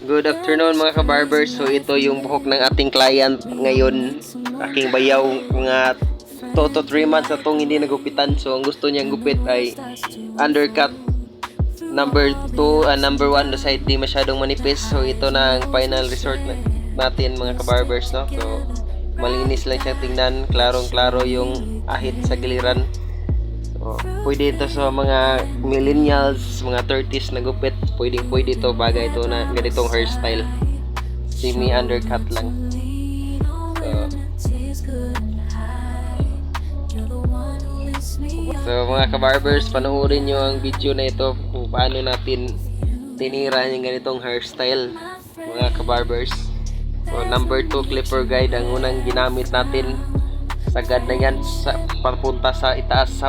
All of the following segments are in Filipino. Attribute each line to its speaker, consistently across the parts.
Speaker 1: Good afternoon mga kabarbers. So ito yung buhok ng ating client ngayon. Aking bayaw mga 2 to 3 months na itong hindi nagupitan. So ang gusto niyang gupit ay undercut number 2 number 1 na side di masyadong manipis. So ito na ang final resort natin mga kabarbers, no? So malinis lang siyang tingnan, klarong-klaro yung ahit sa giliran. So, pwede ito sa mga millennials, mga 30s na gupit. Pwede ito, bagay ito na ganitong hairstyle. Semi-undercut lang. So mga kabarbers, panoorin nyo ang video na ito kung paano natin tinira yung ganitong hairstyle, mga kabarbers. So number 2 clipper guide ang unang ginamit natin. Sagad na yan sa papunta sa itaas sa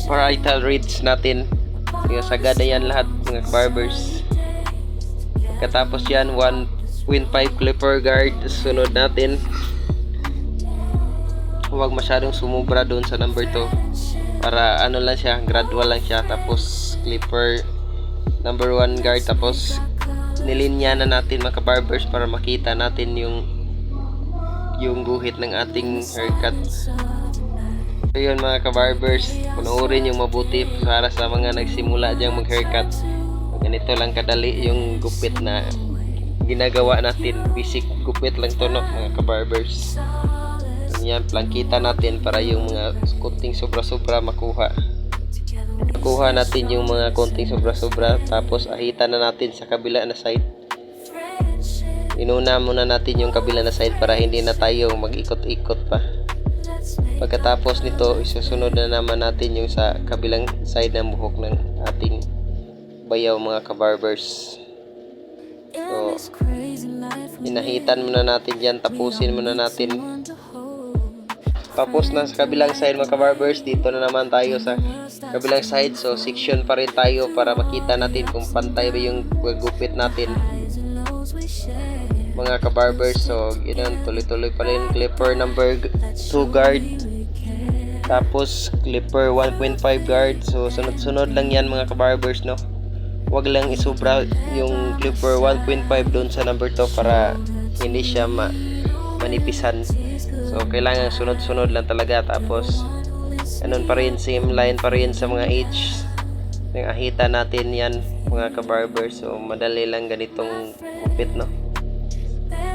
Speaker 1: parietal ridge natin. Kaya sagad na yan lahat mga barbers. Pagkatapos yan 1.5 clipper guard sunod natin. Huwag masyadong sumubra doon sa number 2 para ano lang siya, gradual lang siya. Tapos clipper number 1 guard, tapos nilinya na natin mga barbers para makita natin yung guhit ng ating haircut. So yun mga kabarbers, panoorin yung mabuti para sa mga nagsimula dyang mag-haircut. Ganito lang kadali yung gupit na ginagawa natin. Basic gupit lang to, no, mga kabarbers. Yan, plangkita natin para yung mga konting sobra-sobra makuha. Makuha natin yung mga konting sobra-sobra, tapos ahitan na natin sa kabila na side. Inuna muna natin yung kabila na side para hindi na tayo mag-ikot-ikot pa. Pagkatapos nito, isusunod na naman natin yung sa kabilang side ng buhok ng ating bayaw mga kabarbers. So, inahitan muna natin yan, tapusin muna natin. Tapos na sa kabilang side mga kabarbers, dito na naman tayo sa kabilang side. So, section pa rin tayo para makita natin kung pantay ba yung gupit natin mga kabarbers. So, yun, tuloy-tuloy pa rin. Clipper number 2 guard, tapos clipper 1.5 guard. So sunod-sunod lang yan mga kabarbers, no? Huwag lang isobra yung clipper 1.5 doon sa number 2 para hindi siya manipisan. So kailangan sunod-sunod lang talaga. Tapos ganun pa rin, same line pa rin sa mga edge ng ahita natin yan mga kabarbers. So madali lang ganitong gupit, no?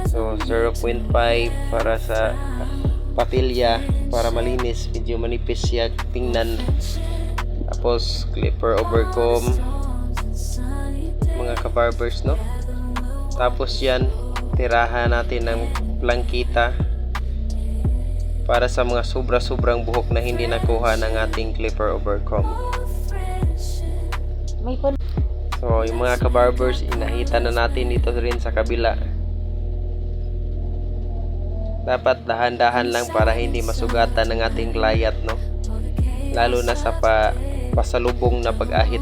Speaker 1: So 0.5 para sa patilya para malinis, medyo manipis siya tingnan. Tapos clipper over comb mga kabarbers, no? Tapos yan, tirahan natin ng plangkita para sa mga sobra-sobrang buhok na hindi nakuha ng ating clipper over comb. So yung mga kabarbers, inahita na natin dito rin sa kabila. Dapat dahan-dahan lang para hindi masugatan ng ating client, no? Lalo na sa pasalubong na pag-ahit.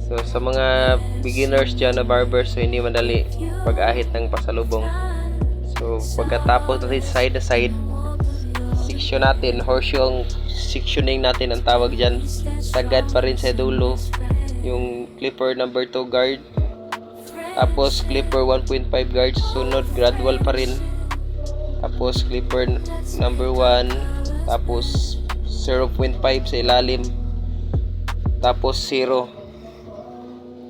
Speaker 1: So sa mga beginners dyan na barbers, so hindi madali pag-ahit ng pasalubong. So pagkatapos natin side to side, section natin, horseshoe sectioning natin ang tawag dyan. Sagad pa rin sa dulo yung clipper number 2 guard, tapos clipper 1.5 guard sunod, gradual pa rin. Tapos clipper number 1, tapos 0.5 sa ilalim, tapos 0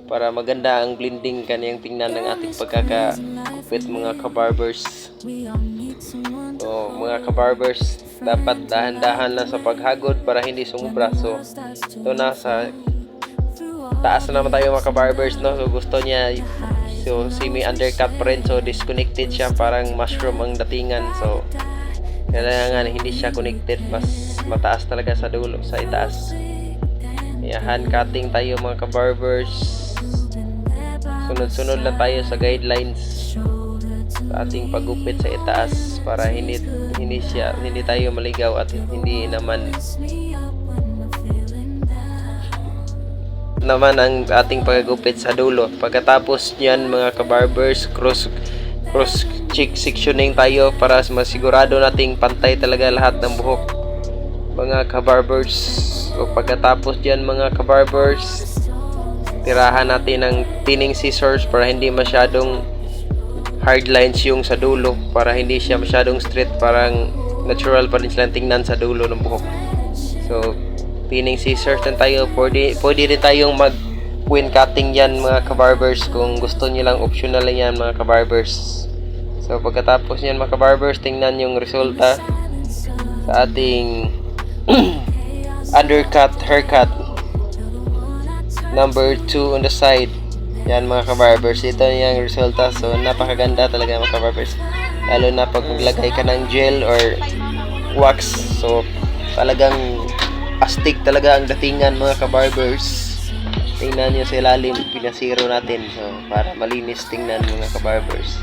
Speaker 1: para maganda ang blending kaniyang tingnan ng ating pagkakagupit mga kabarbers. So mga kabarbers, dapat dahan-dahan lang sa paghagod para hindi sumubra. So ito na sa taas na naman tayo mga kabarbers, no? So gusto niya so semi undercut pa rin, so disconnected siya, parang mushroom ang datingan. So kailangan hindi siya connected, mas mataas talaga sa dulo, sa itaas. Hand cutting tayo mga kabarbers. Sunod-sunod lang tayo sa guidelines sa ating paggupit sa itaas para hindi tayo maligaw at hindi naman ang ating paggupit sa dulo. Pagkatapos niyan mga kabarbers, cross cheek sectioning tayo para masigurado nating pantay talaga lahat ng buhok mga kabarbers. So pagkatapos diyan mga kabarbers, tirahan natin ng thinning scissors para hindi masyadong hard lines yung sa dulo, para hindi siya masyadong straight, parang natural pa rin silang tingnan sa dulo ng buhok. So thinning scissors din tayo. Pwede rin tayong mag queen cutting yan mga kabarbers kung gusto nyo lang, optional lang yan mga kabarbers. So pagkatapos nyan mga kabarbers, tingnan yung resulta sa ating undercut haircut number 2 on the side. Yan mga kabarbers, ito yung resulta. So napakaganda talaga mga kabarbers, lalo na pag maglagay ka ng gel or wax. So talagang astig talaga ang datingan mga kabarbers. Tingnan nyo sa ilalim, pinasiro natin, so para malinis tingnan mga kabarbers.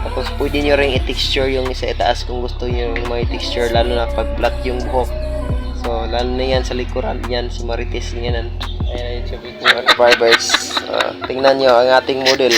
Speaker 1: Tapos pwede nyo rin i-texture yung isa itaas kung gusto nyo yung may texture, lalo na pag flat yung buhok. So lalo na yan sa likuran, yan si Marites yan. Ayan yung mga kabarbers. Tingnan nyo ang ating model.